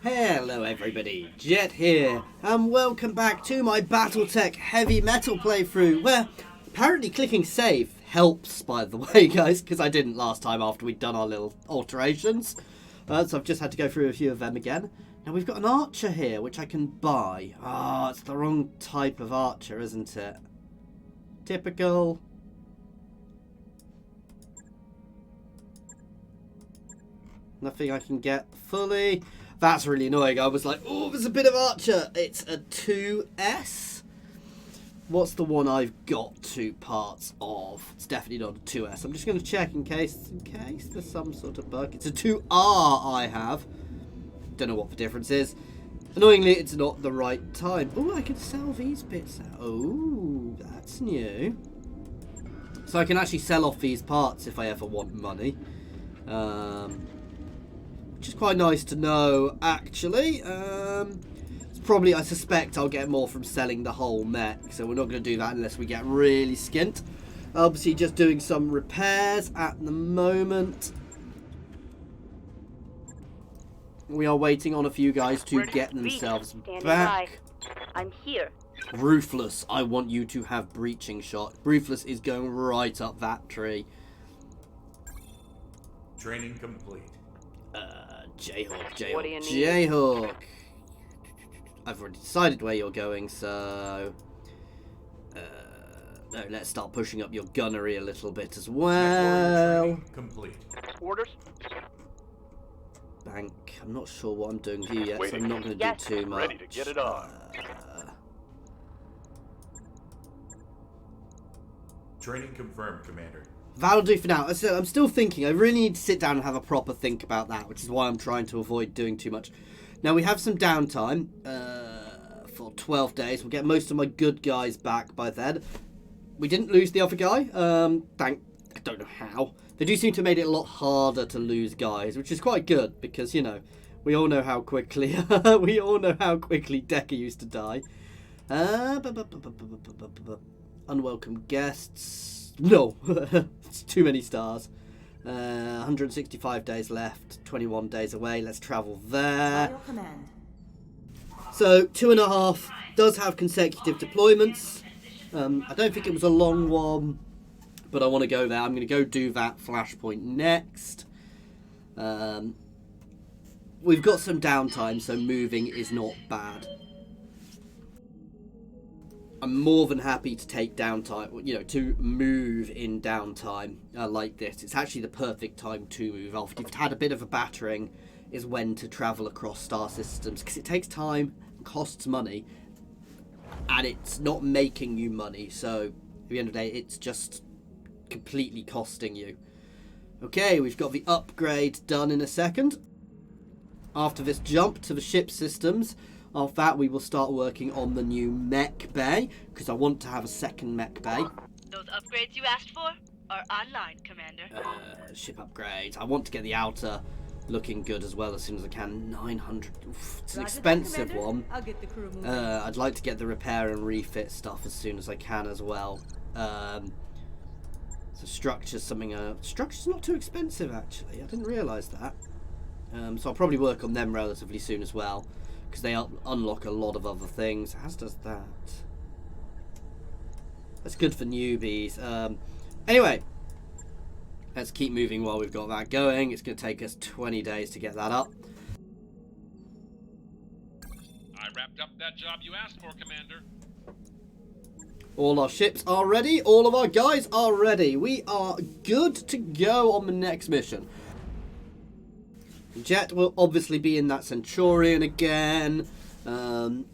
Hello everybody, Jet here, and welcome back to my BattleTech heavy metal playthrough, where apparently clicking save helps, by the way guys, because I didn't last time after we'd done our little alterations. So I've just had to go through a few of them again. Now we've got an archer here, which I can buy. It's the wrong type of archer, isn't it? Typical. Nothing I can get fully. That's really annoying. I was like, oh, there's a bit of archer. It's a 2S. What's the one I've got 2 parts of? It's definitely not a 2S. I'm just going to check in case there's some sort of bug. It's a 2R I have. Don't know what the difference is. Annoyingly, it's not the right time. Oh, I can sell these bits out. Oh, that's new. So I can actually sell off these parts if I ever want money. Which is quite nice to know, actually. It's probably, I suspect I'll get more from selling the whole mech, so we're not going to do that unless we get really skint. Obviously, just doing some repairs at the moment. We are waiting on a few guys to get themselves back. I'm here. Ruthless, I want you to have breaching shot. Ruthless is going right up that tree. Training complete. Jayhawk. What do you need? Jayhawk. I've already decided where you're going, so... no, let's start pushing up your gunnery a little bit as well. Complete. Orders? Bank. I'm not sure what I'm doing here yet, so I'm not going to do too much. Ready to get it on. Training confirmed, Commander. That'll do for now. I'm still thinking. I really need to sit down and have a proper think about that, which is why I'm trying to avoid doing too much. Now, we have some downtime for 12 days. We'll get most of my good guys back by then. We didn't lose the other guy. I don't know how. They do seem to have made it a lot harder to lose guys, which is quite good because, you know, we all know how quickly Decker used to die. Unwelcome guests. No, it's too many stars. 165 days left, 21 days away. Let's travel there. So 2.5 does have consecutive deployments. I don't think it was a long one, but I want to go there. I'm going to go do that flashpoint next. We've got some downtime, so moving is not bad. I'm more than happy to take downtime, you know, to move in downtime like this. It's actually the perfect time to move. After you've had a bit of a battering is when to travel across star systems, because it takes time, costs money, and it's not making you money. So at the end of the day, it's just completely costing you. Okay, we've got the upgrade done in a second. After this jump to the ship systems, after that, we will start working on the new mech bay, because I want to have a second mech bay. Those upgrades you asked for are online, Commander. Ship upgrades. I want to get the outer looking good as well as soon as I can. 900. Oof, it's an expensive one. I'll get the crew moving. I'd like to get the repair and refit stuff as soon as I can as well. So structure's something. Structure's not too expensive actually. I didn't realise that. So I'll probably work on them relatively soon as well, because they unlock a lot of other things, as does that. That's good for newbies. Anyway, let's keep moving while we've got that going. It's going to take us 20 days to get that up. I wrapped up that job you asked for, Commander. All our ships are ready. All of our guys are ready. We are good to go on the next mission. Jet will obviously be in that Centurion again. Jayhawk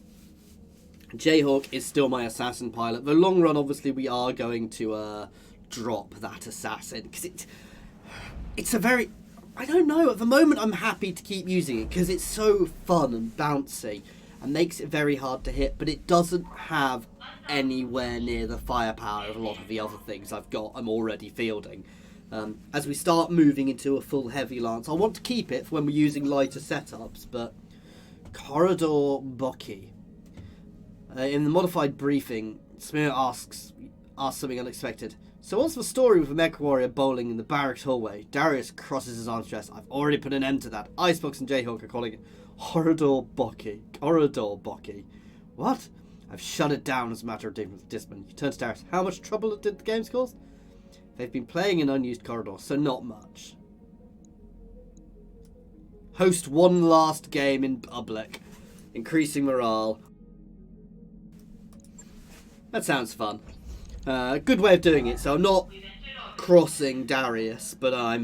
is still my assassin pilot. The long run, obviously, we are going to drop that assassin, because it's a very... I don't know. At the moment, I'm happy to keep using it because it's so fun and bouncy and makes it very hard to hit, but it doesn't have anywhere near the firepower of a lot of the other things I'm already fielding. As we start moving into a full heavy lance, I want to keep it for when we're using lighter setups, but Corridor Bucky. In the modified briefing, Smear asks something unexpected. So what's the story with a mech warrior bowling in the barracks hallway? Darius crosses his arms chest. I've already put an end to that. Icebox and Jayhawk are calling it Corridor Bocky. What? I've shut it down as a matter of discipline. He turns to Darius. How much trouble did the games cause? They've been playing in unused corridors, so not much. Host one last game in public. Increasing morale. That sounds fun. Good way of doing it. So I'm not crossing Darius, but I'm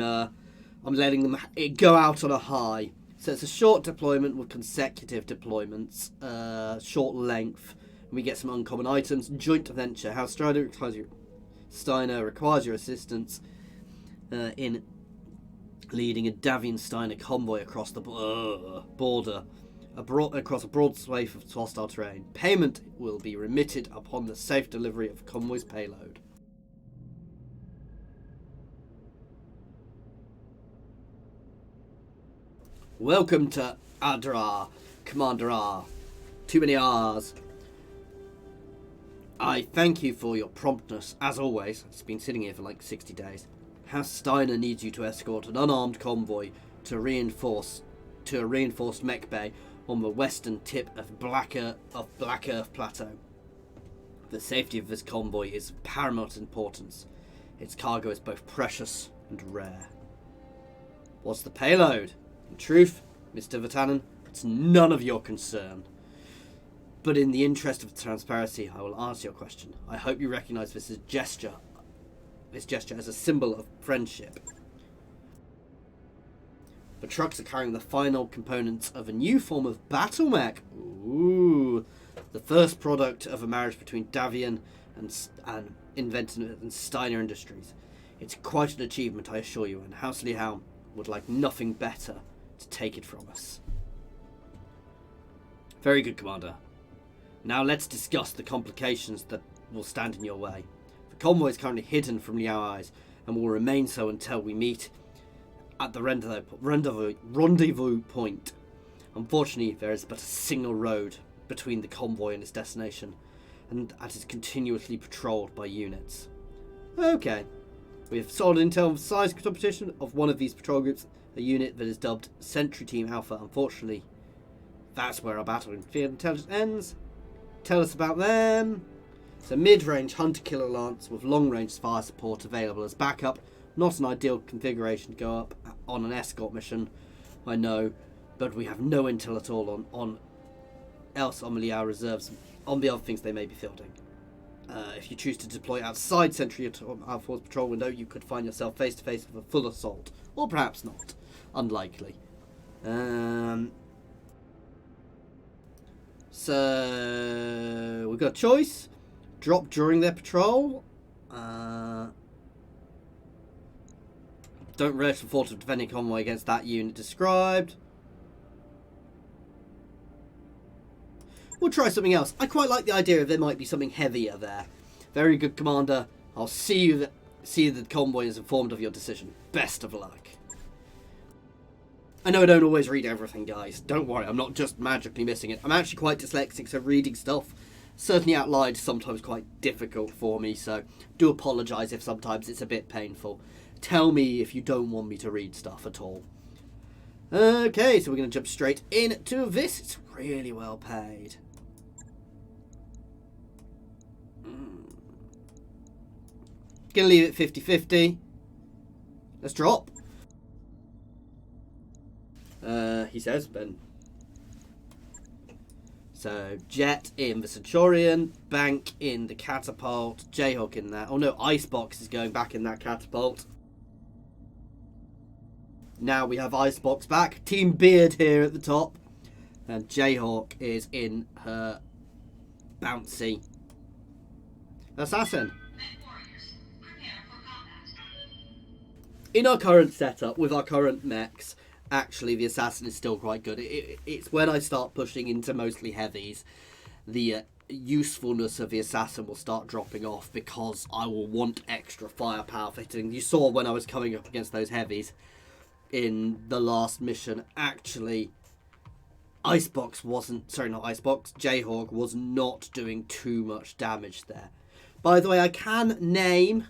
letting them go out on a high. So it's a short deployment with consecutive deployments, short length, and we get some uncommon items. Joint venture. How Steiner requires your assistance in leading a Davian Steiner convoy across the border. Across a broad swathe of hostile terrain. Payment will be remitted upon the safe delivery of convoy's payload. Welcome to Adra, Commander R. Too many R's. I thank you for your promptness, as always. It's been sitting here for like 60 days. House Steiner needs you to escort an unarmed convoy to a reinforced mech bay on the western tip of Black Earth Plateau. The safety of this convoy is of paramount importance. Its cargo is both precious and rare. What's the payload? In truth, Mr. Vatanen, it's none of your concern. But in the interest of transparency, I will answer your question. I hope you recognise this gesture as a symbol of friendship. The trucks are carrying the final components of a new form of BattleMech. Ooh, the first product of a marriage between Davian and invented in Steiner Industries. It's quite an achievement, I assure you, and House Lihow would like nothing better to take it from us. Very good, Commander. Now let's discuss the complications that will stand in your way. The convoy is currently hidden from Liao eyes and will remain so until we meet at the rendezvous point. Unfortunately, there is but a single road between the convoy and its destination, and it is continuously patrolled by units. Okay. We have solid intel of size competition of one of these patrol groups, a unit that is dubbed Sentry Team Alpha. Unfortunately, that's where our battle in field intelligence ends. Tell us about them. It's a mid-range hunter-killer lance with long-range fire support available as backup. Not an ideal configuration to go up on an escort mission, I know, but we have no intel at all on Liao reserves on the other things they may be fielding. If you choose to deploy outside Sentry Alpha's patrol window, you could find yourself face to face with a full assault, or perhaps not. Unlikely. So we've got a choice: drop during their patrol. Don't relish the thought of defending convoy against that unit described. We'll try something else. I quite like the idea of there might be something heavier there. Very good, Commander. I'll see that the convoy is informed of your decision. Best of luck. I know I don't always read everything, guys. Don't worry, I'm not just magically missing it. I'm actually quite dyslexic, so reading stuff, certainly out loud, is sometimes quite difficult for me, so do apologise if sometimes it's a bit painful. Tell me if you don't want me to read stuff at all. Okay, so we're going to jump straight into this. It's really well paid. Gonna leave it 50-50. Let's drop. He says, Ben. So, Jet in the Centurion, Bank in the Catapult, Jayhawk in that. Oh no, Icebox is going back in that Catapult. Now we have Icebox back. Team Beard here at the top. And Jayhawk is in her bouncy Assassin. In our current setup, with our current mechs, actually the Assassin is still quite good. It's when I start pushing into mostly heavies, the usefulness of the Assassin will start dropping off because I will want extra firepower fitting. You saw when I was coming up against those heavies in the last mission, actually, Jayhawk was not doing too much damage there. By the way, I can name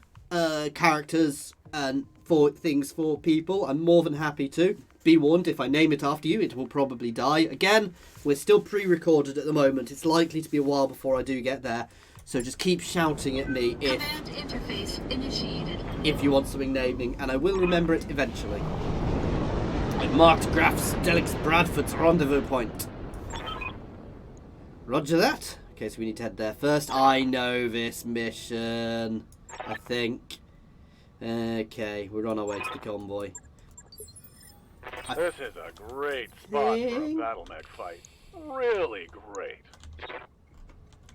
characters and for things for people, I'm more than happy to. Be warned, if I name it after you, it will probably die. Again, we're still pre-recorded at the moment. It's likely to be a while before I do get there. So just keep shouting at me Command interface initiated. if you want something naming, and I will remember it eventually. I marked Graf's Delix Bradford's rendezvous point. Roger that. Okay, so we need to head there first. I know this mission, I think. Okay, we're on our way to the convoy. This is a great spot for a BattleMech fight. Really great.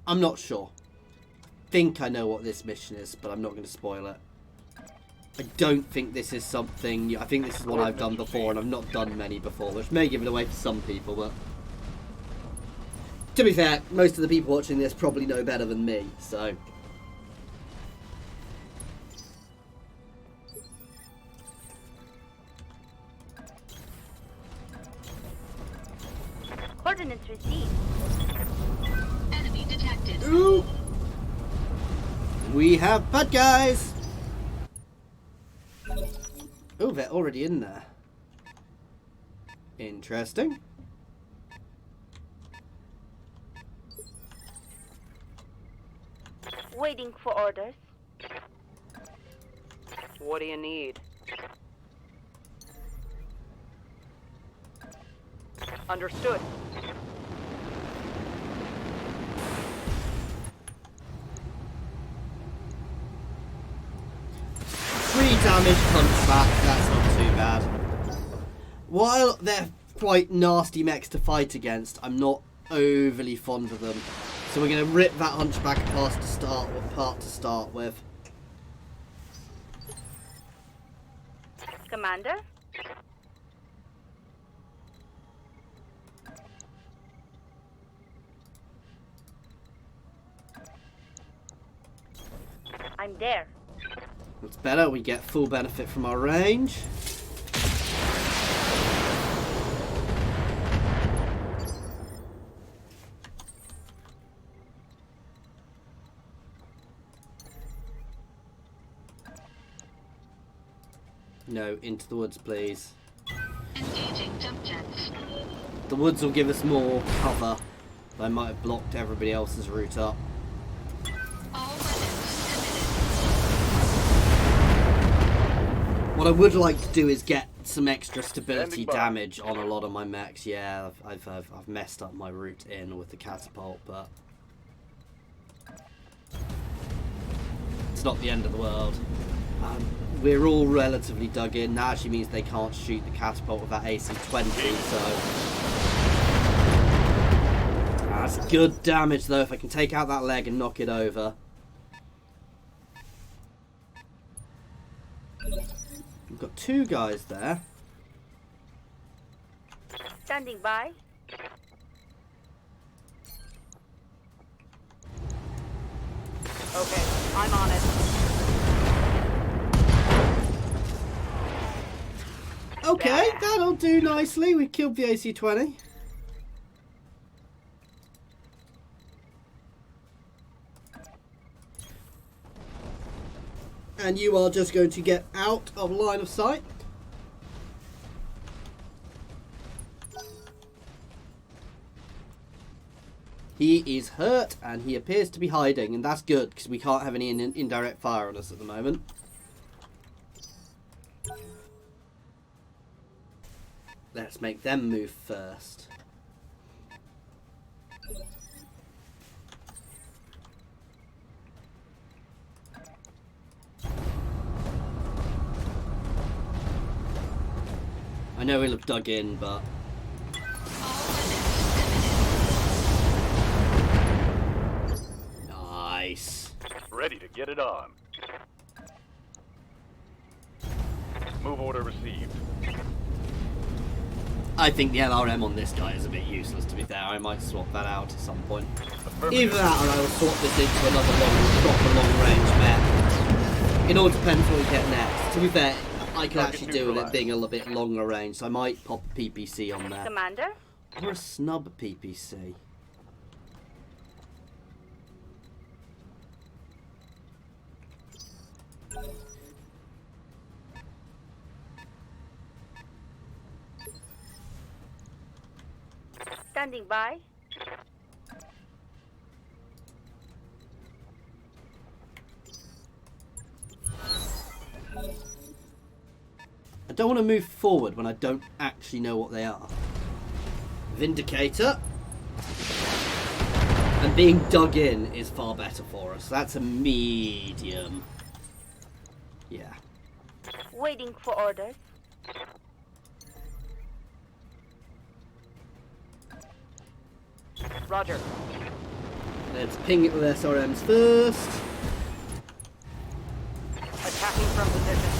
I'm not sure. Think I know what this mission is, but I'm not going to spoil it. I don't think this is something... I think this is what I've done before, and I've not done many before, which may give it away for some people, but... To be fair, most of the people watching this probably know better than me, so... Coordinates received. Enemy detected. Ooh! We have bad guys! Oh, they're already in there. Interesting. Waiting for orders. What do you need? Understood. 3 damage punch back, that's not too bad. While they're quite nasty mechs to fight against, I'm not overly fond of them. So we're going to rip that hunchback apart to start with. Commander? I'm there. That's better, we get full benefit from our range. No, into the woods, please. Engaging jump jets. The woods will give us more cover. I might have blocked everybody else's route up. All weapons committed. What I would like to do is get some extra stability damage on a lot of my mechs. Yeah, I've messed up my route in with the catapult, but it's not the end of the world. We're all relatively dug in. That actually means they can't shoot the catapult with that AC-20, so that's good damage though. If I can take out that leg and knock it over. We've got 2 guys there. Standing by. Okay, I'm on it. Okay, that'll do nicely. We killed the AC-20. And you are just going to get out of line of sight. He is hurt and he appears to be hiding, and that's good because we can't have any indirect fire on us at the moment. Let's make them move first. I know he'll have dug in, but... Nice. Ready to get it on. Move order received. I think the LRM on this guy is a bit useless, to be fair. I might swap that out at some point. Either that or I will swap this into another proper long-range mech. It all depends what we get next. To be fair, I can actually do with it being a little bit longer range, so I might pop a PPC on there. Commander? Or a snub PPC. Standing by. I don't want to move forward when I don't actually know what they are. Vindicator. And being dug in is far better for us. That's a medium. Yeah. Waiting for orders. Roger. Let's ping it with SRMs first. Attacking from position.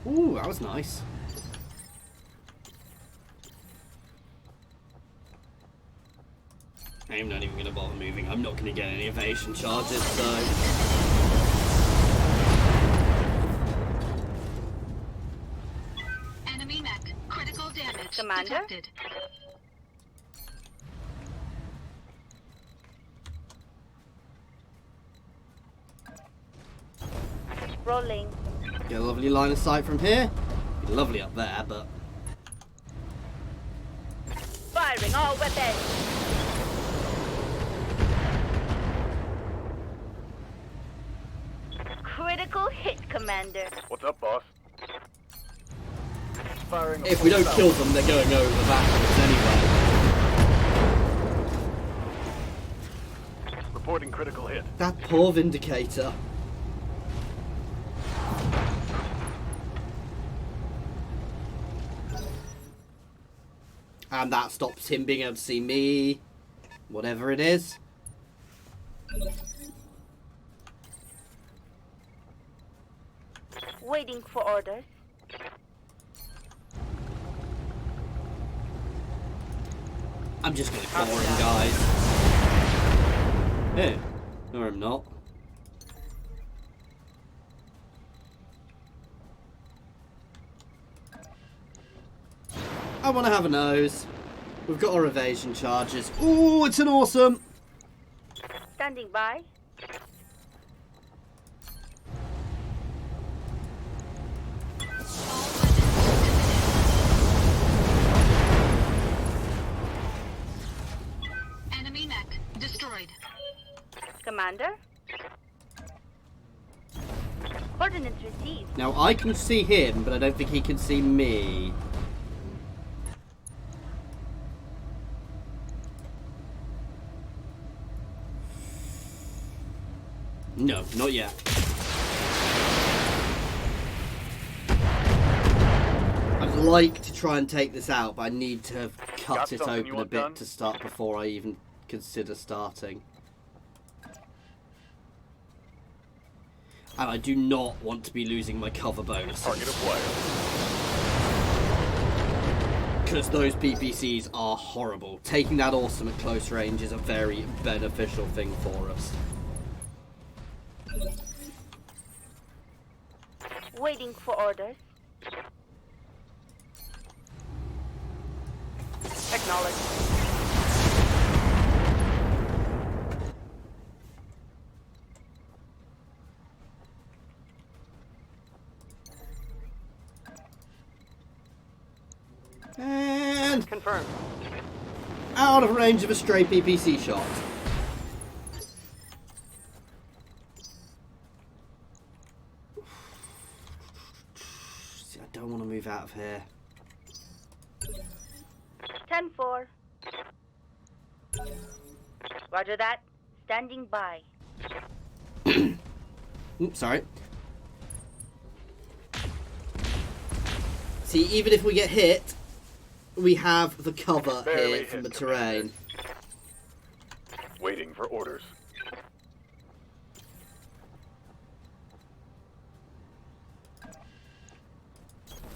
Ooh, that was nice. I'm not even going to bother moving. I'm not going to get any evasion charges, so... Enemy mech. Critical damage Commander? detected. Rolling. Get a lovely line of sight from here. Be lovely up there, but... Firing all weapons. Critical hit, Commander. What's up, boss? Firing If we don't kill them, they're going over backwards anyway. Reporting critical hit. That poor Vindicator. And that stops him being able to see me. Whatever it is. Waiting for orders. I'm just gonna ignore him, guys. Yeah. No, I'm not. I want to have a nose. We've got our evasion charges. Ooh, it's an awesome. Standing by. Enemy mech destroyed. Commander. Coordinates received. Now I can see him, but I don't think he can see me. No, not yet. I'd like to try and take this out, but I need to have cut Got it something you open a want bit done? to start before I even consider starting. And I do not want to be losing my cover bonuses. Target acquired. Because those PPCs are horrible. Taking that awesome at close range is a very beneficial thing for us. Waiting for orders. Acknowledged. And Confirmed. out of range of a stray PPC shot. See, I don't want to move out of here. 10-4. Roger that. Standing by. Oops, sorry. See, even if we get hit, we have the cover Barely here from the hit, terrain. Waiting for orders.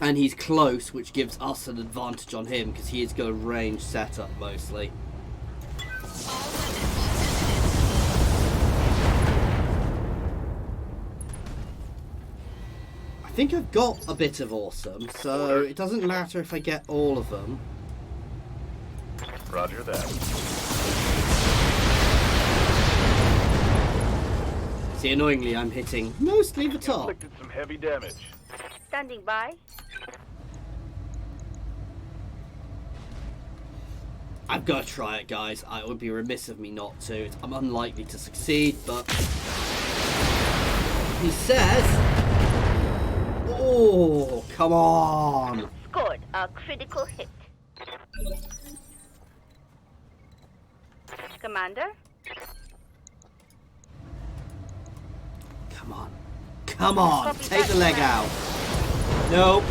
And he's close, which gives us an advantage on him, because he is got a range setup mostly. I think I've got a bit of awesome, so it doesn't matter if I get all of them. Roger that. See, annoyingly, I'm hitting mostly the top. Inflicted some heavy damage. Standing by. I've got to try it, guys. It would be remiss of me not to. I'm unlikely to succeed, but he says, "Oh, come on!" Scored a critical hit. Commander? Come on, come on! Copy Take that, the leg Commander. out. Nope.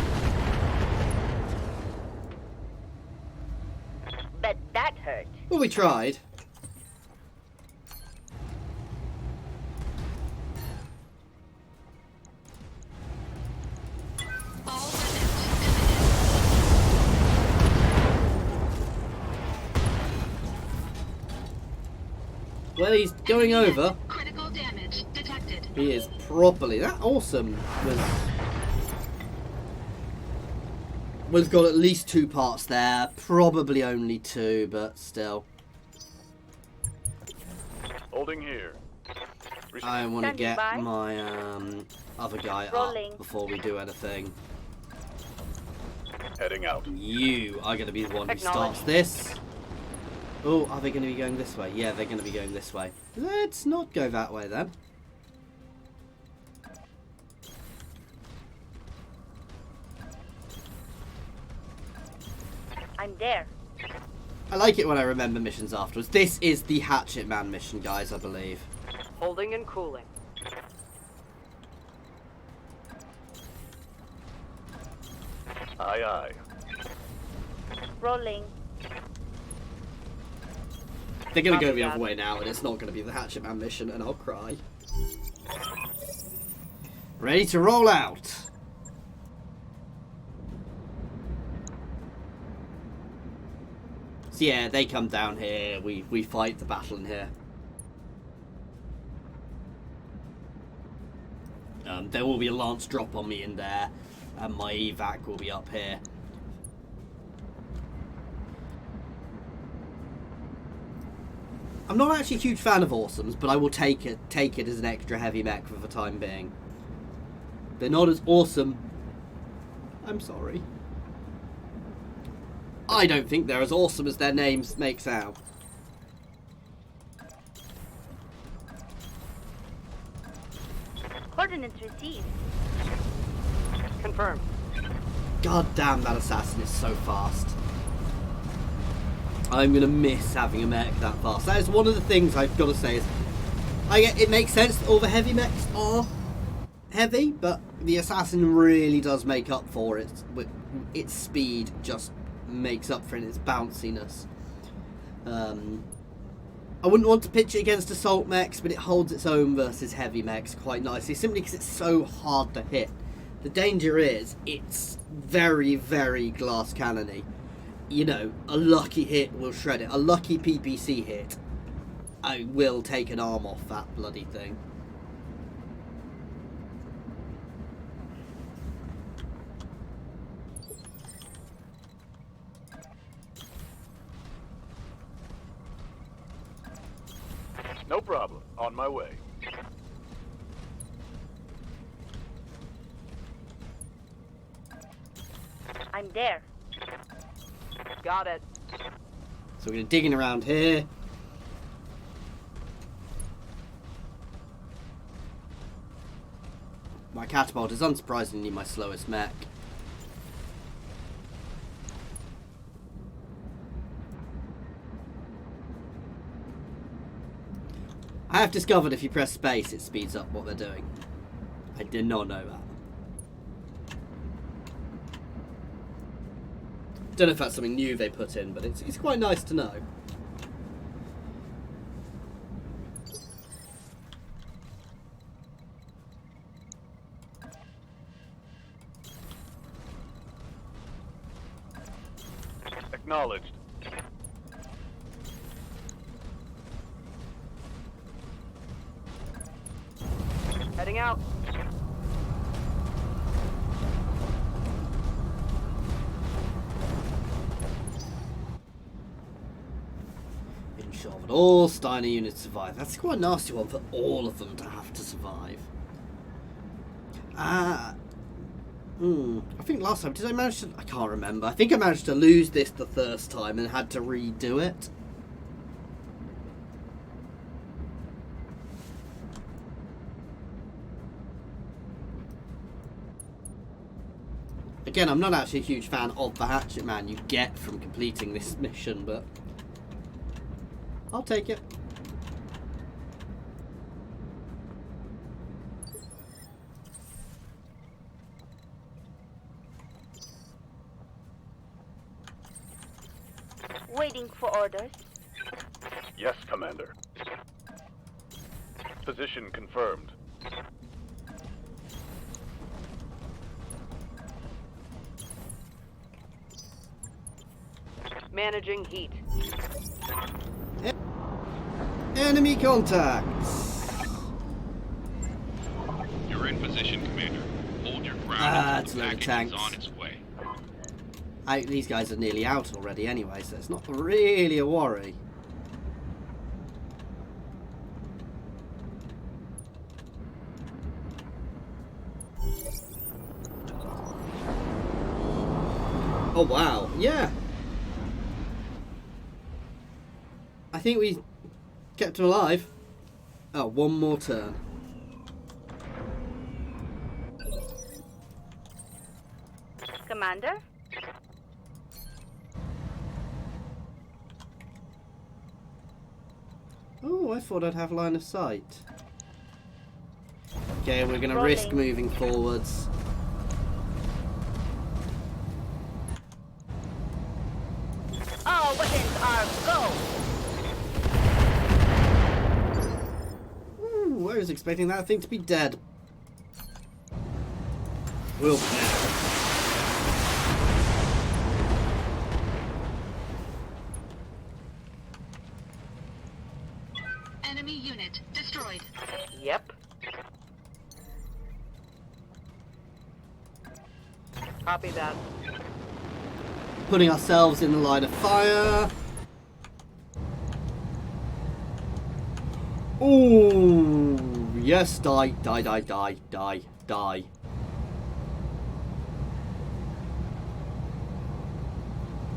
Bet that hurt. Well, we tried. All remnant Well, he's going over. critical damage detected. He is properly. That awesome was got at least 2 parts there. Probably only 2, but still. Holding here. I want to Standing get by. my other guy Rolling. up before we do anything. Heading out. You are going to be the one who Acknowledge. starts this. Oh, are they going to be going this way? Yeah, they're going to be going this way. Let's not go that way then. I'm there. I like it when I remember missions afterwards. This is the Hatchet Man mission, guys, I believe. Holding and cooling. Aye, aye. Rolling. They're going to go Copy the that. other way now, and it's not going to be the Hatchet Man mission, and I'll cry. Ready to roll out. So yeah, they come down here, we fight the battle in here. There will be a lance drop on me in there, and my evac will be up here. I'm not actually a huge fan of awesomes, but I will take it as an extra heavy mech for the time being. They're not as awesome. I'm sorry. I don't think they're as awesome as their names makes out. Coordinates received. Confirmed. God damn, that assassin is so fast. I'm gonna miss having a mech that fast. That is one of the things I've got to say is, it makes sense that all the heavy mechs are heavy, but the assassin really does make up for it. Its speed just makes up for it, its bounciness. I wouldn't want to pitch it against assault mechs, but it holds its own versus heavy mechs quite nicely, simply because it's so hard to hit. The danger is, it's very, very glass cannon-y. You know, a lucky hit will shred it. A lucky PPC hit, I will take an arm off that bloody thing. No problem. On my way. I'm there. Got it. So we're going to dig in around here. My catapult is unsurprisingly my slowest mech. I have discovered if you press space it speeds up what they're doing. I did not know that. Don't know if that's something new they put in, but it's quite nice to know. Acknowledged. Heading out. Ensure that all Steiner units survive. That's quite a nasty one for all of them to have to survive. I think last time, did I manage to... I can't remember. I think I managed to lose this the first time and had to redo it. Again, I'm not actually a huge fan of the hatchet man you get from completing this mission, but I'll take it. Waiting for orders. Yes, Commander. Position confirmed. Managing heat. Enemy contact! You're in position, Commander. Hold your ground It's until a the load package of is on tanks. its way. These guys are nearly out already anyway, so it's not really a worry. Oh wow, yeah. I think we kept him alive. Oh, one more turn. Commander? Oh, I thought I'd have line of sight. Okay, we're going to risk moving forwards. All weapons are go! Ooh, I was expecting that thing to be dead. Will be now. Enemy unit destroyed. Yep. Copy that. Putting ourselves in the line of fire. Ooh, yes, die, die, die, die, die, die.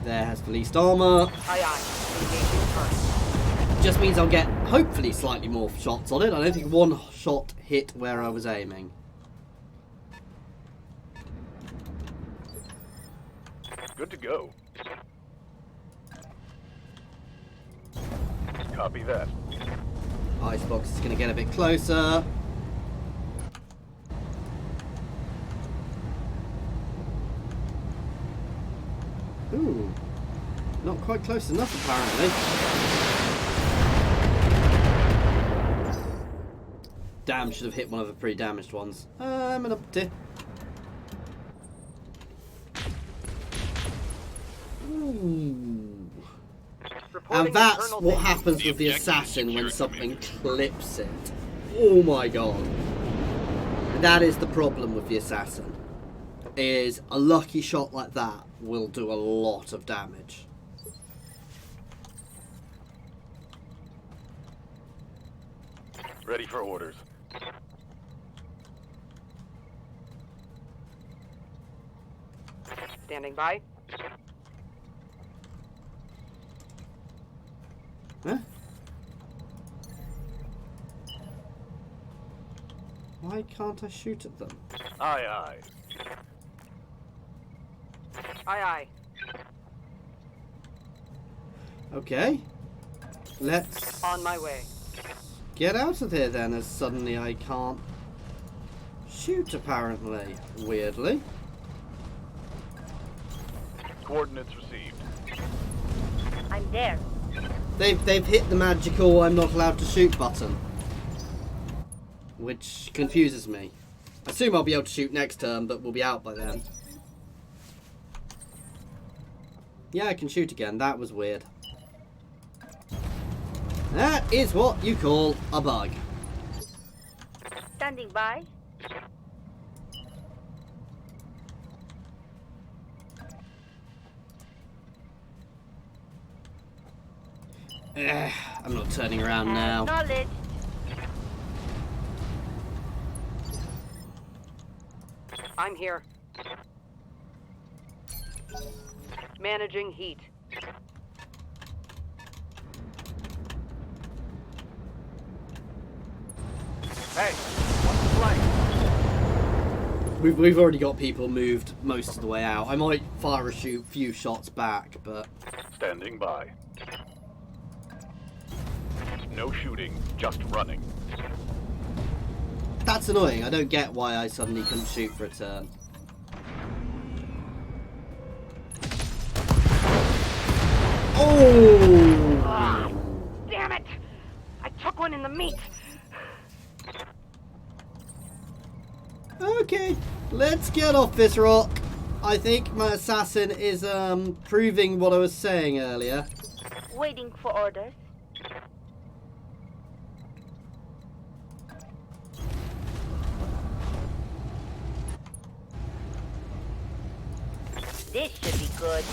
There has the least armor. Aye aye. Engaging turret. Just means I'll get, hopefully, slightly more shots on it. I don't think one shot hit where I was aiming. Good to go. Copy that. Icebox is going to get a bit closer. Ooh, not quite close enough apparently. Damn, should have hit one of the pre-damaged ones. I'm an up tip. Ooh. Reporting And that's internal what damage. happens with the assassin when something clips it. Oh my god. And that is the problem with the assassin. Is a lucky shot like that will do a lot of damage. Ready for orders. Standing by. Huh? Why can't I shoot at them? Aye, aye. Aye aye. Okay. Let's On my way. get out of here then, as suddenly I can't shoot apparently. Weirdly. Coordinates received. I'm there. They've hit the magical I'm not allowed to shoot button. Which confuses me. I assume I'll be able to shoot next turn, but we'll be out by then. Yeah, I can shoot again. That was weird. That is what you call a bug. Standing by. I'm not turning around now. Acknowledged. I'm here. Managing heat. Hey, what's the flight? We've already got people moved most of the way out. I might fire a few shots back, but Standing by. No shooting, just running. that's annoying. I don't get why I suddenly couldn't shoot for a turn. Oh! Ah, damn it! I took one in the meat. Okay, let's get off this rock. I think my assassin is proving what I was saying earlier. Waiting for orders. This should be good.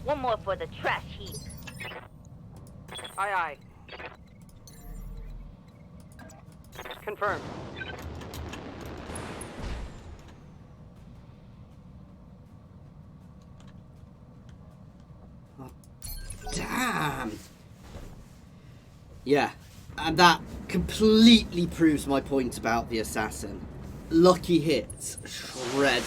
One more for the trash heap. Aye, aye. Confirmed. Damn. Yeah, and that completely proves my point about the assassin. Lucky hits, shred it.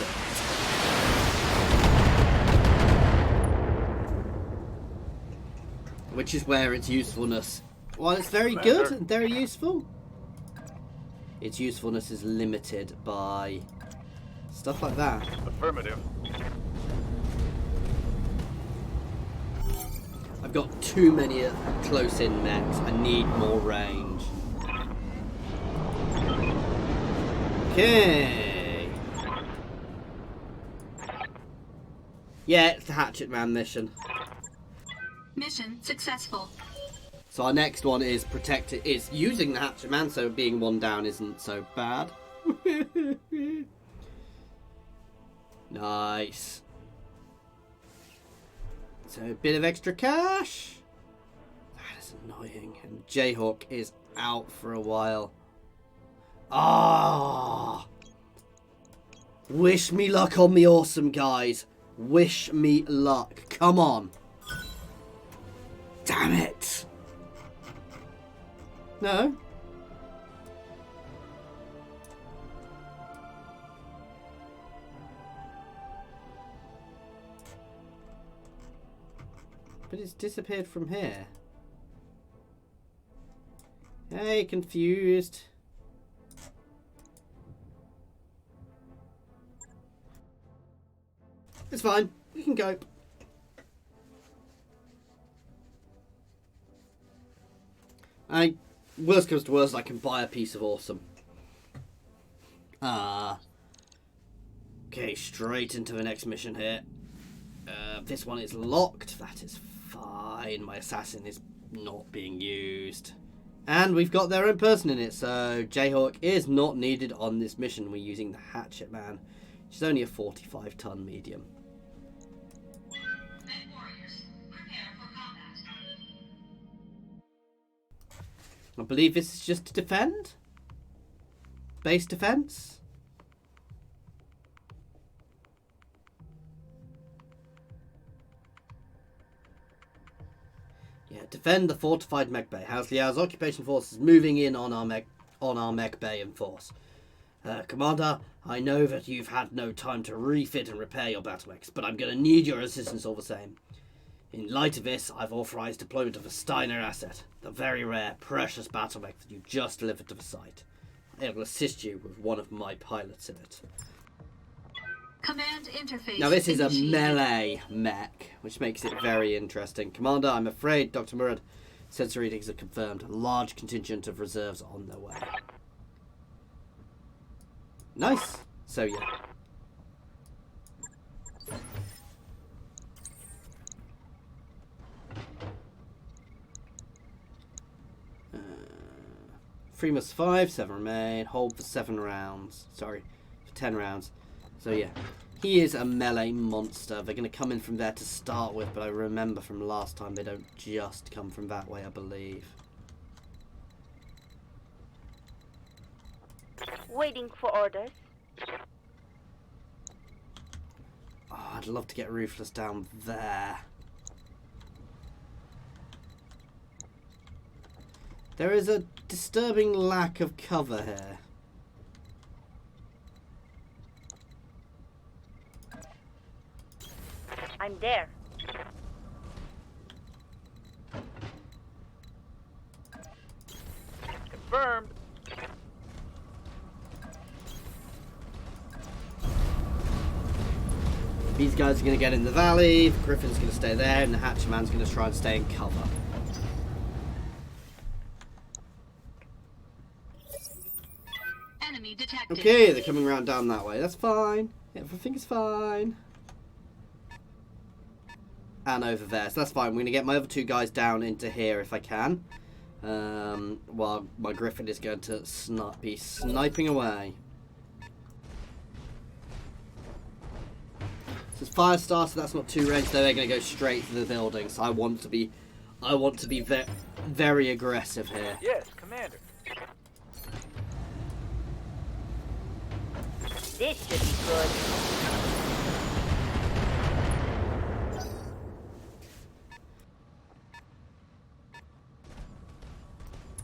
Which is where its usefulness, while it's very good and very useful, its usefulness is limited by stuff like that. Affirmative. I've got too many close-in mechs. I need more range. Okay. Yeah, it's the Hatchet Man mission. Mission successful. So our next one is is using the Hatchet Man, so being one down isn't so bad. Nice. So a bit of extra cash. That is annoying. And Jayhawk is out for a while. Ah! Wish me luck on me awesome, guys. Wish me luck. Come on. Damn it. No. But it's disappeared from here. Hey, confused. It's fine. We can go. Worst comes to worst, I can buy a piece of awesome. Okay, straight into the next mission here. This one is locked. That is fine. My assassin is not being used. And we've got their own person in it, so Jayhawk is not needed on this mission. We're using the Hatchet Man, which is only a 45-ton medium. Mech warriors, prepare for combat. I believe this is just to defend? Base defense? Yeah, defend the fortified mech bay. House Liao's occupation force is moving in on our mech bay and force. Commander, I know that you've had no time to refit and repair your BattleMechs, but I'm going to need your assistance all the same. In light of this, I've authorized deployment of a Steiner asset, the very rare, precious BattleMech that you just delivered to the site. I will assist you with one of my pilots in it. Command interface. Now this is a initiated. melee mech, which makes it very interesting. Commander, I'm afraid Dr. Murad sensor readings are confirmed. A large contingent of reserves on their way. Nice. So yeah. Three must 5, 7 remain. Hold for 7 rounds. Sorry, for 10 rounds. So yeah, he is a melee monster. They're going to come in from there to start with, but I remember from last time they don't just come from that way, I believe. Waiting for orders. Oh, I'd love to get Ruthless down there. There is a disturbing lack of cover here. I'm there. Confirmed. These guys are going to get in the valley, the Griffin's going to stay there, and the Hatcherman's going to try and stay in cover. Enemy detected. Okay, they're coming around down that way. That's fine. Everything is fine. And over there, so that's fine. I'm going to get my other two guys down into here if I can. While my Griffin is going to be sniping away. So it's fire starter, that's not too range, though they're going to go straight for the building. So I want to be very aggressive here. Yes, Commander. This should be good.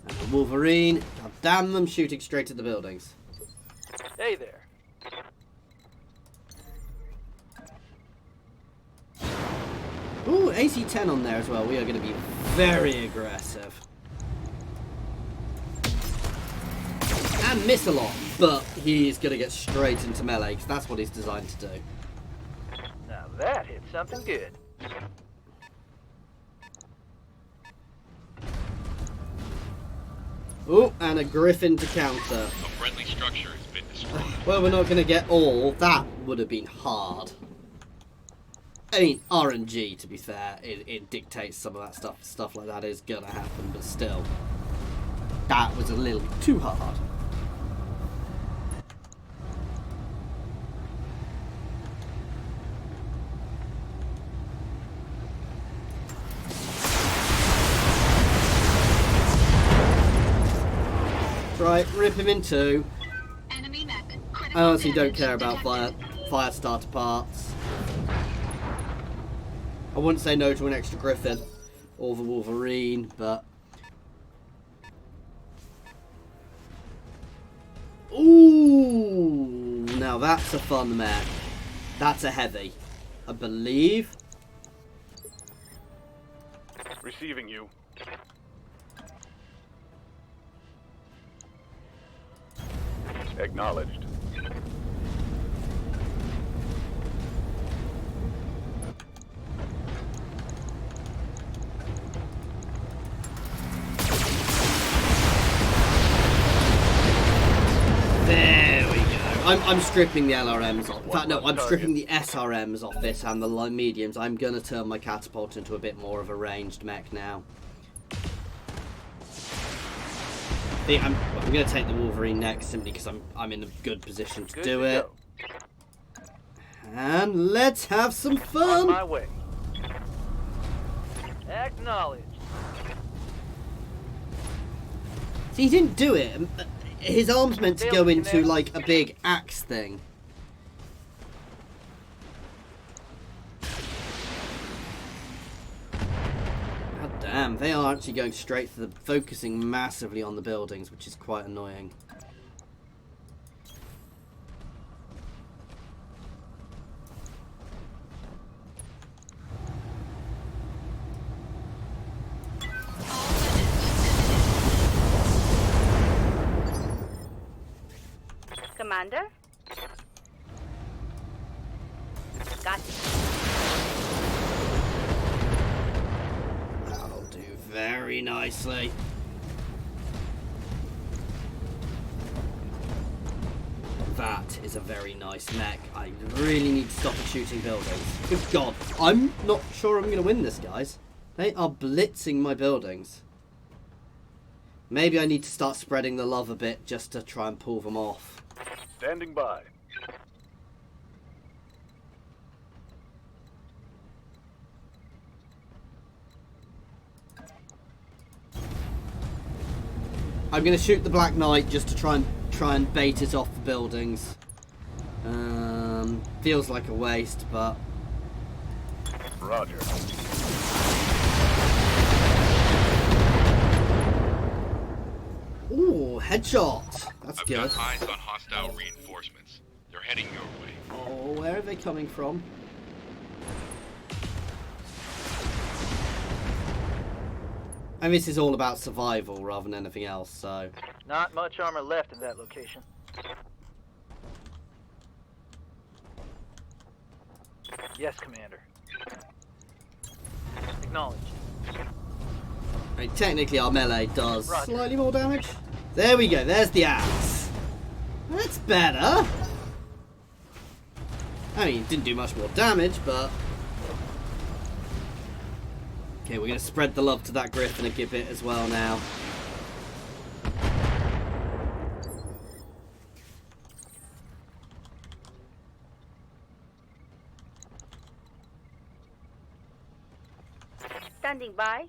And the Wolverine, God damn them, shooting straight at the buildings. Hey there. Ooh, AC-10 on there as well. We are going to be very aggressive. And miss a lot, but he's going to get straight into melee, because that's what he's designed to do. Now that hit something good. Ooh, and a Griffin to counter. A friendly structure has been destroyed. Well, we're not going to get all. That would have been hard. I mean, RNG, to be fair, it dictates some of that stuff like that is going to happen, but still. That was a little bit too hard. Right, rip him in two. Enemy mech. I honestly don't Critical care about damage fire starter parts. I wouldn't say no to an extra Griffin or the Wolverine, but... Ooh! Now that's a fun mech. That's a heavy, I believe. Receiving you. Acknowledged. There we go. I'm stripping the LRMs off. In fact, no, I'm stripping the SRMs off this and the light mediums. I'm going to turn my catapult into a bit more of a ranged mech now. I'm going to take the Wolverine next simply because I'm in a good position to do it. And let's have some On fun! my way. Acknowledged. See, he didn't do it. His arm's meant to go into like a big axe thing. God damn, they are actually going straight for the... focusing massively on the buildings, which is quite annoying. Commander? Got you. That'll do very nicely. That is a very nice mech. I really need to stop shooting buildings. Good God. I'm not sure I'm going to win this, guys. They are blitzing my buildings. Maybe I need to start spreading the love a bit just to try and pull them off. Standing by. I'm going to shoot the Black Knight just to try and try and bait it off the buildings. Feels like a waste, but... Roger. Ooh, headshot. That's I've good. got eyes on hostile reinforcements. They're heading your way. Oh, where are they coming from? And this is all about survival rather than anything else, so... Not much armor left in that location. Yes, Commander. Acknowledged. I mean, technically our melee does Roger. slightly more damage. There we go, there's the axe. That's better. I mean, it didn't do much more damage, but... Okay, we're going to spread the love to that griffin a bit as well now. Standing by.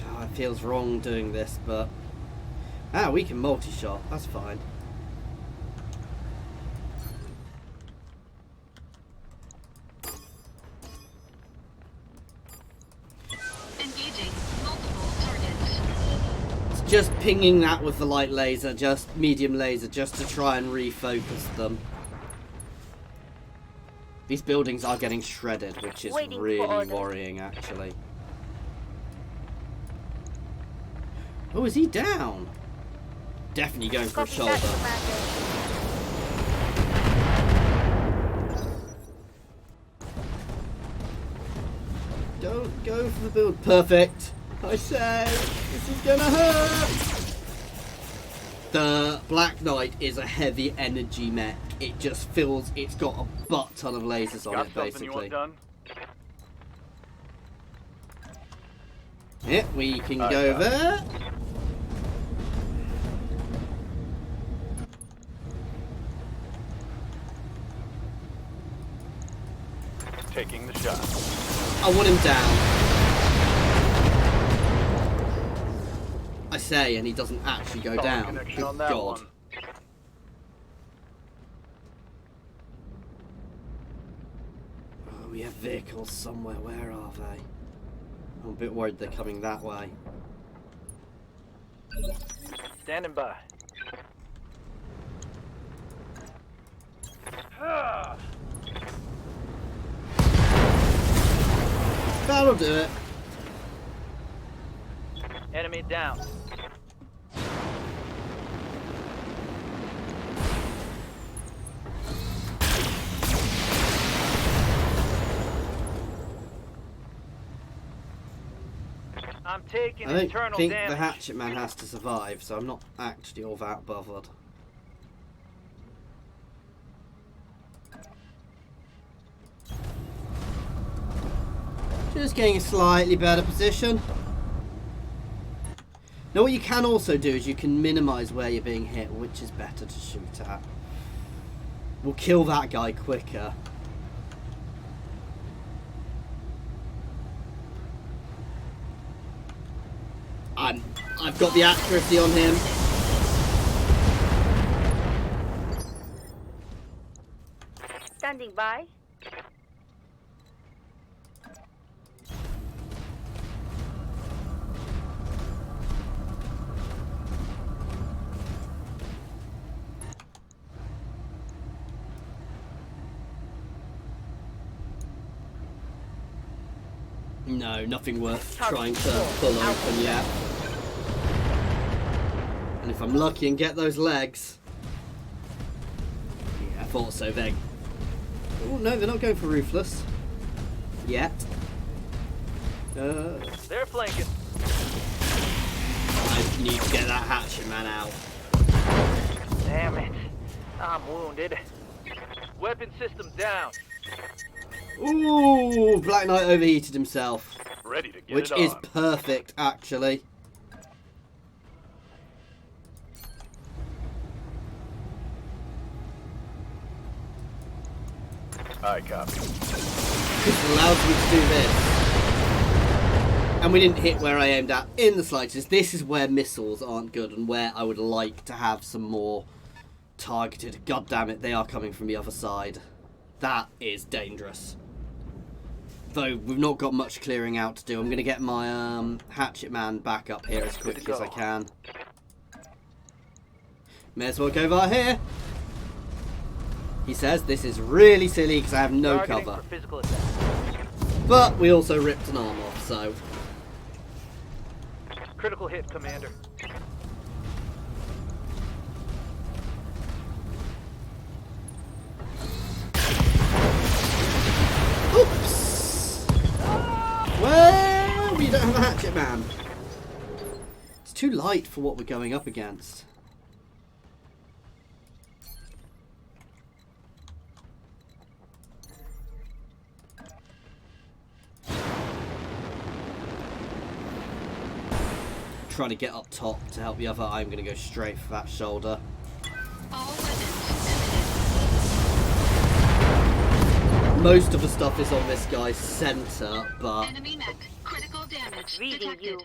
Oh, it feels wrong doing this, but... Ah, we can multi-shot. That's fine. Engaging multiple targets. It's just pinging that with the light laser, just medium laser, just to try and refocus them. These buildings are getting shredded, which is Waiting for really orders. worrying, actually. Oh, is he down? Definitely going for a Copy that, shoulder. Commander. Don't go for the build. Perfect. I say, this is gonna hurt. The Black Knight is a heavy energy mech. It just feels it's got a butt ton of lasers on Got it, something you basically. want done? Yeah, we can I go got there. Taking the shot. I want him down. I say, and he doesn't actually go Solid down. connection Good on that God. one. Oh, we have vehicles somewhere. Where are they? I'm a bit worried they're coming that way. Standing by. That'll do it. Enemy down. I'm taking I don't internal think damage. the hatchet man has to survive, so I'm not actually all that bothered. Just getting a slightly better position. Now what you can also do is you can minimise where you're being hit, which is better to shoot at. We'll kill that guy quicker. I've got the accuracy on him. Standing by. No, nothing worth Target trying to control. pull Out. open yet. And if I'm lucky and get those legs... Yeah, I thought so then. Oh no, they're not going for Ruthless. Yet. They're flanking. I need to get that hatchet man out. Damn it. I'm wounded. Weapon system down. Ooh, Black Knight overheated himself. Ready to get Which it is on. perfect, actually. I copy. This allows me to do this. And we didn't hit where I aimed at in the slightest. This is where missiles aren't good and where I would like to have some more targeted. God damn it, they are coming from the other side. That is dangerous. Though we've not got much clearing out to do. I'm going to get my hatchet man back up here as quickly as I can. May as well go over here. He says this is really silly because I have no Targeting cover. for physical attack. But we also ripped an arm off, so... Critical hit, Commander. Oops! Well, we don't have a hatchet man. It's too light for what we're going up against. Trying to get up top to help the other. I'm going to go straight for that shoulder. All weapons Most of the stuff is on this guy's center, but enemy mech. Critical damage Reading detected. you.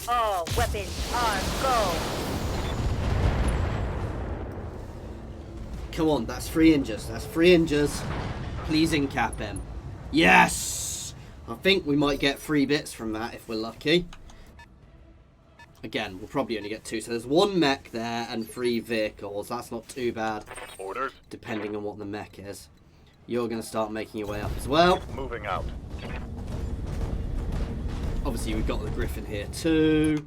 All weapons are go. come on, that's 3 inches. That's 3 inches. Please incap him. Yes! I think we might get 3 bits from that if we're lucky. Again, we'll probably only get 2. So there's 1 mech there and 3 vehicles. That's not too bad. Orders. Depending on what the mech is. You're going to start making your way up as well. Moving out. Obviously, we've got the Griffin here too.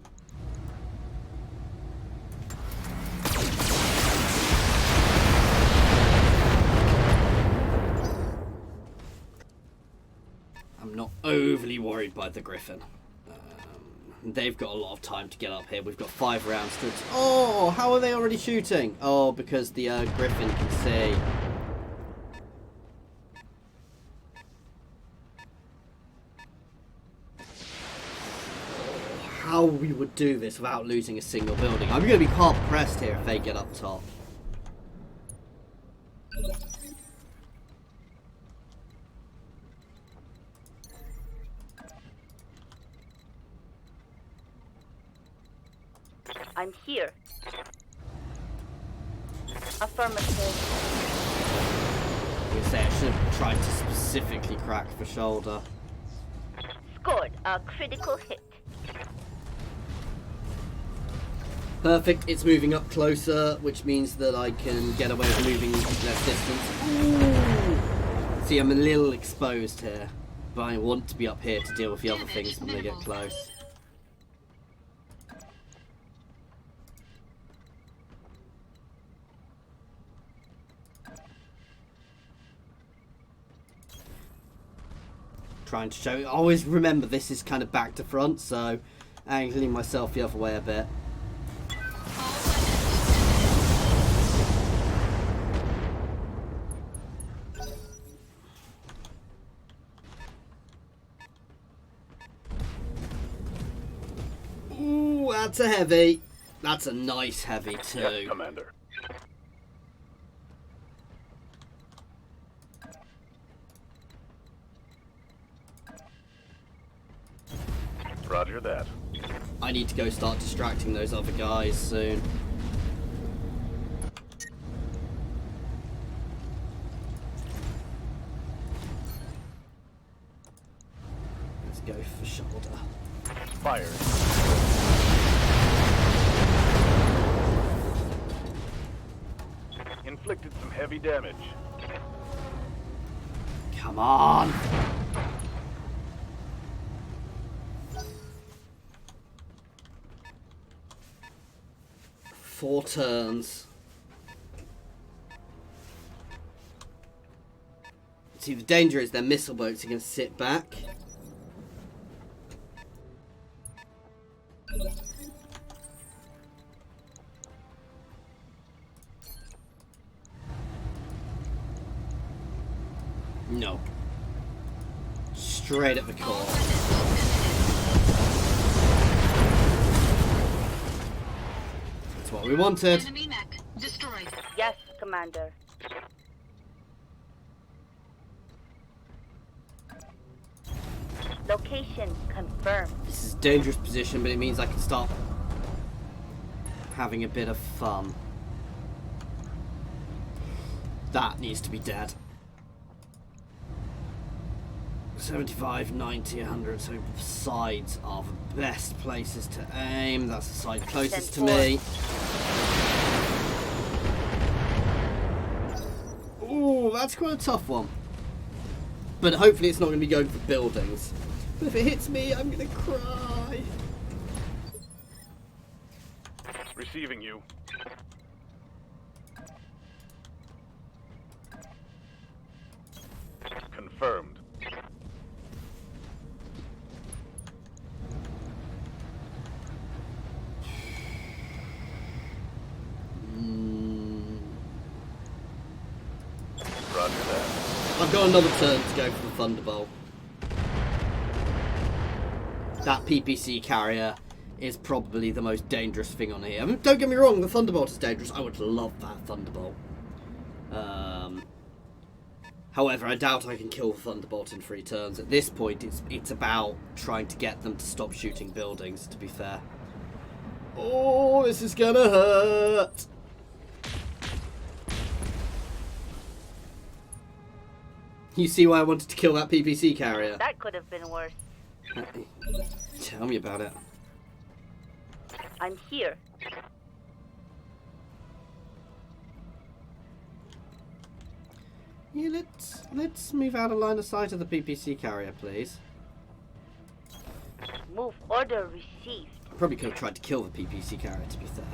I'm not overly worried by the Griffin. They've got a lot of time to get up here. We've got 5 rounds to... Oh, how are they already shooting? Oh, because the Griffin can see. How we would do this without losing a single building. I'm going to be hard pressed here if they get up top. I'm here. Affirmative. I say I should have tried to specifically crack for shoulder. Scored a critical hit. Perfect, it's moving up closer, which means that I can get away with moving less distance. Ooh. See, I'm a little exposed here, but I want to be up here to deal with the other things when they get close. Trying to show... Always remember, this is kind of back to front, so angling myself the other way a bit. Ooh, that's a heavy. That's a nice heavy too. Yes, Commander. Roger that. I need to go start distracting those other guys soon. Let's go for shoulder. Fired. Inflicted some heavy damage. Come on! Four turns. See, the danger is their missile boats are going to sit back. No. Straight at the core. That's what we wanted. Enemy mech destroyed. Yes, Commander. Location confirmed. This is a dangerous position, but it means I can start having a bit of fun. That needs to be dead. 75, 90, 100, so sides are the best places to aim. That's the side closest to me. Ooh, that's quite a tough one. But hopefully it's not going to be going for buildings. But if it hits me, I'm going to cry. Receiving you. Confirmed. Roger that. I've got another turn to go for the Thunderbolt. That PPC carrier is probably the most dangerous thing on here. I mean, don't get me wrong, the Thunderbolt is dangerous. I would love that Thunderbolt. However, I doubt I can kill the Thunderbolt in 3 turns. At this point, it's about trying to get them to stop shooting buildings, to be fair. Oh, this is gonna hurt! You see why I wanted to kill that PPC carrier? That could have been worse. Tell me about it. I'm here. Yeah, let's move out of line of sight of the PPC carrier, please. Move order received. I probably could have tried to kill the PPC carrier, to be fair.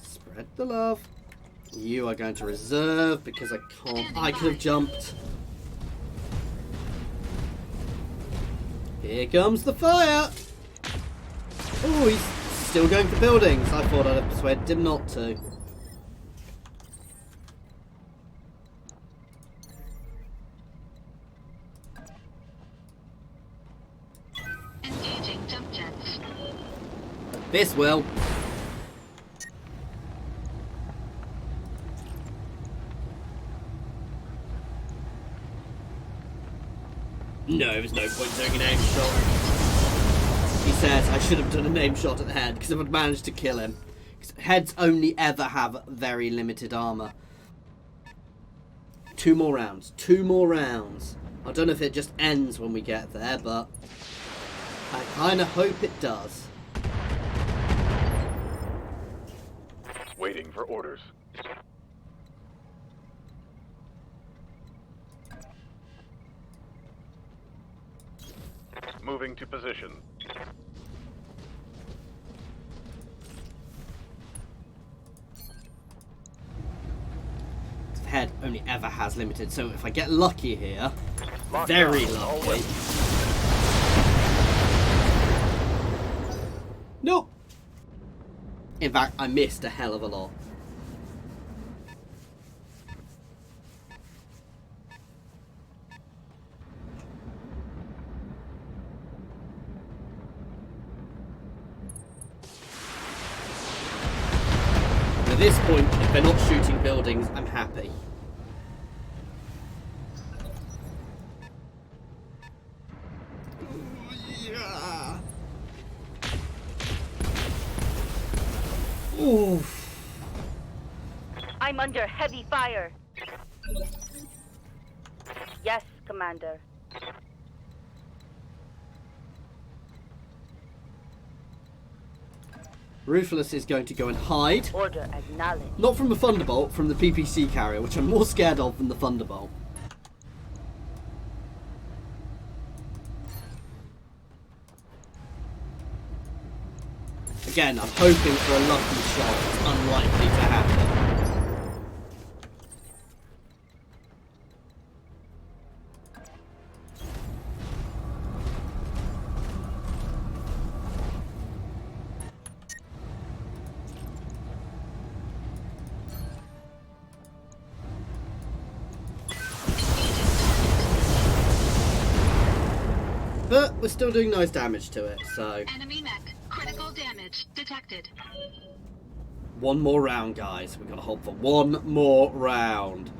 Spread the love. You are going to reserve because I can't. I could have jumped. Here comes the fire. Oh, he's still going for buildings. I thought I'd have persuaded him not to. Engaging jump jets. This will. No, there's no point doing an aim shot. He says I should have done an aim shot at the head because I would managed to kill him. Heads only ever have very limited armor. 2 more rounds. 2 more rounds. I don't know if it just ends when we get there, but I kind of hope it does. Waiting for orders. Moving to position. The head only ever has limited, so if I get lucky here, Lockdown. very All lucky. wet. Nope. In fact, I missed a hell of a lot. At this point, if they're not shooting buildings, I'm happy. Yeah. Oof. I'm under heavy fire. Yes, Commander. Ruthless is going to go and hide. Order acknowledged. Not from the Thunderbolt, from the PPC carrier, which I'm more scared of than the Thunderbolt. Again, I'm hoping for a lucky shot. It's unlikely to happen. But we're still doing nice damage to it, so... Enemy mech. Critical damage detected. One more round, guys. We've got to hold for one more round.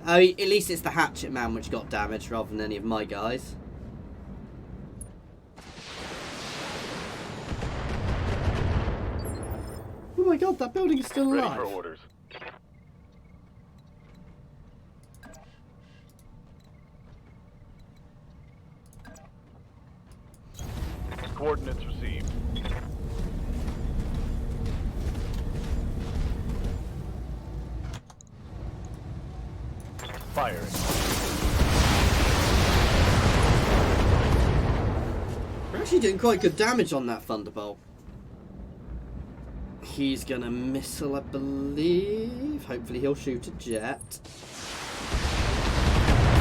I mean, at least it's the hatchet man which got damaged rather than any of my guys. Oh my god, that building is still alive. Ready for orders. Coordinates received. Firing. We're actually doing quite good damage on that Thunderbolt. He's gonna missile, I believe. Hopefully he'll shoot a jet.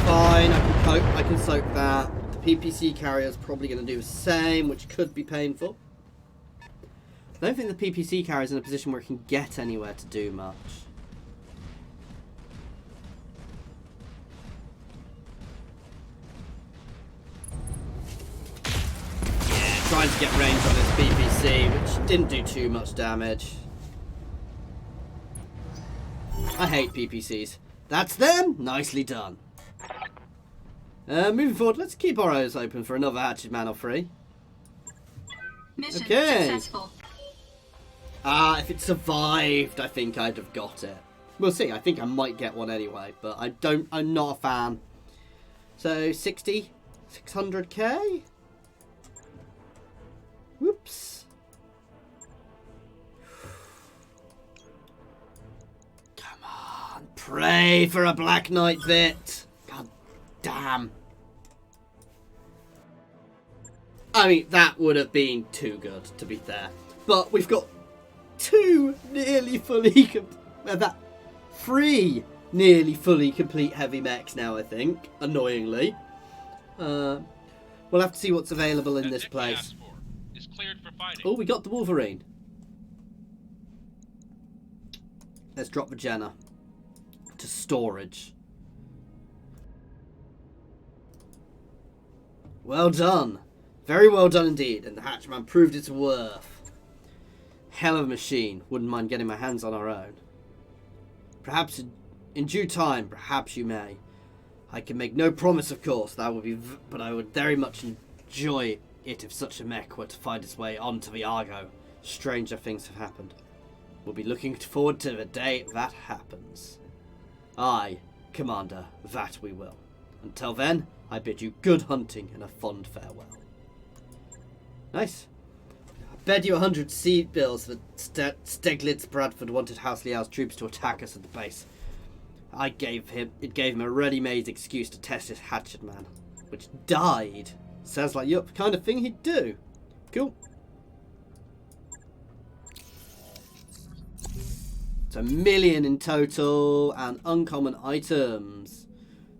Fine, I can cope. I can soak that. The PPC carrier's probably gonna do the same, which could be painful. I don't think the PPC carrier's in a position where it can get anywhere to do much. Trying to get range on this PPC, which didn't do too much damage. I hate PPCs. That's them! Nicely done. Moving forward, let's keep our eyes open for another hatchet man or free. Mission Okay. successful. If it survived, I think I'd have got it. We'll see. I think I might get one anyway, but I'm not a fan. So, 60? 600k? Whoops. Come on. Pray for a Black Knight bit. God damn. I mean, that would have been too good, to be fair. But we've got three nearly fully complete heavy mechs now, I think. Annoyingly. We'll have to see what's available in this place. Is cleared for fighting. Oh, we got the Wolverine. Let's drop the Jenna to storage. Well done. Very well done indeed. And the Hatchman proved its worth. Hell of a machine. Wouldn't mind getting my hands on our own. Perhaps in due time, perhaps you may. I can make no promise, of course. That would be, but I would very much enjoy it if such a mech were to find its way onto the Argo. Stranger things have happened. We'll be looking forward to the day that happens. Aye, Commander, that we will. Until then, I bid you good hunting and a fond farewell. Nice. I bet you 100 seed bills that Steglitz Bradford wanted House Liao's troops to attack us at the base. It gave him a ready-made excuse to test his hatchet man, which died. Sounds like the kind of thing he'd do. Cool. It's 1 million in total and uncommon items.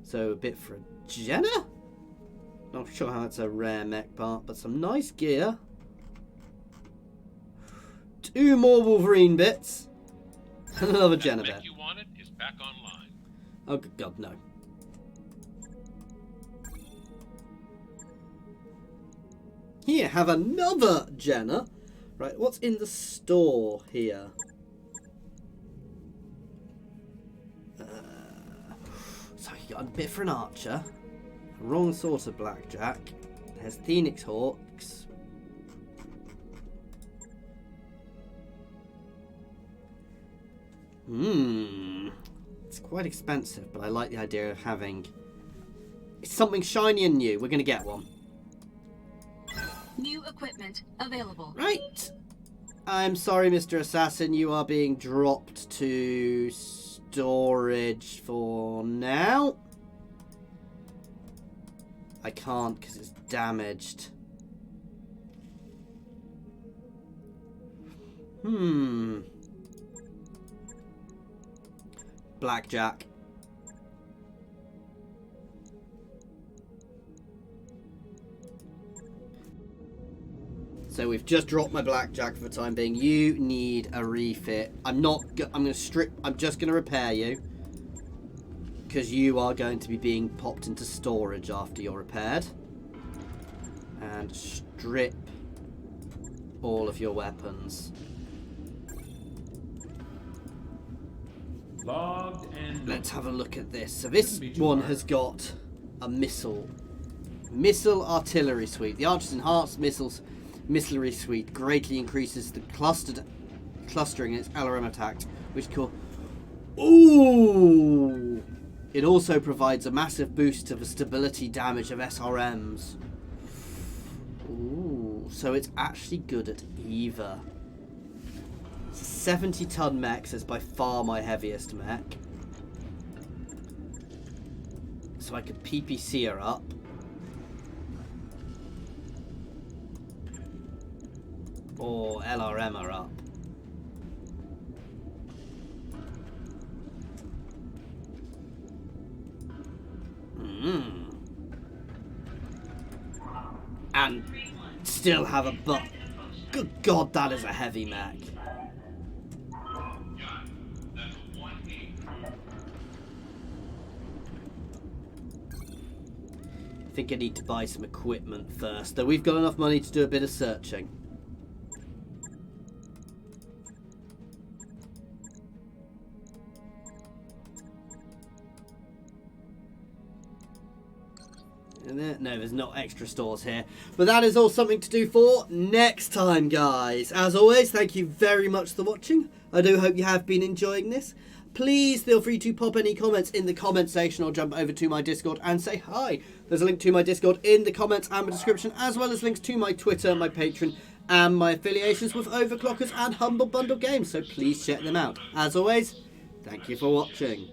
So a bit for a Jenna? Not sure how it's a rare mech part, but some nice gear. 2 more Wolverine bits. And another Jenna bit. You wanted is back online. Oh good god, no. Here, have another Jenna. Right, what's in the store here? So you got a bit for an archer. Wrong sort of blackjack. There's Phoenix Hawks. It's quite expensive, but I like the idea of having something shiny and new. We're going to get one. New equipment available. Right. I'm sorry, Mr. Assassin. You are being dropped to storage for now. I can't because it's damaged. Blackjack. So we've just dropped my blackjack for the time being. You need a refit. I'm just gonna repair you. Because you are going to be being popped into storage after you're repaired. and strip all of your weapons. Logged and Let's have a look at this. So this one has got a missile artillery suite. The Archer's enhanced missilery suite greatly increases the clustering in its LRM attack, which call. Ooh! It also provides a massive boost to the stability damage of SRMs. Ooh, so it's actually good at either. 70-ton Mechs is by far my heaviest mech. So I could PPC her up. Or LRM her up. And still have a butt. Good God, that is a heavy mech. I think I need to buy some equipment first, though we've got enough money to do a bit of searching. No, there's not extra stores here. But that is all something to do for next time, guys. As always, thank you very much for watching. I do hope you have been enjoying this. Please feel free to pop any comments in the comment section or jump over to my Discord and say hi. There's a link to my Discord in the comments and the description, as well as links to my Twitter, my Patreon, and my affiliations with Overclockers and Humble Bundle Games. So please check them out. As always, thank you for watching.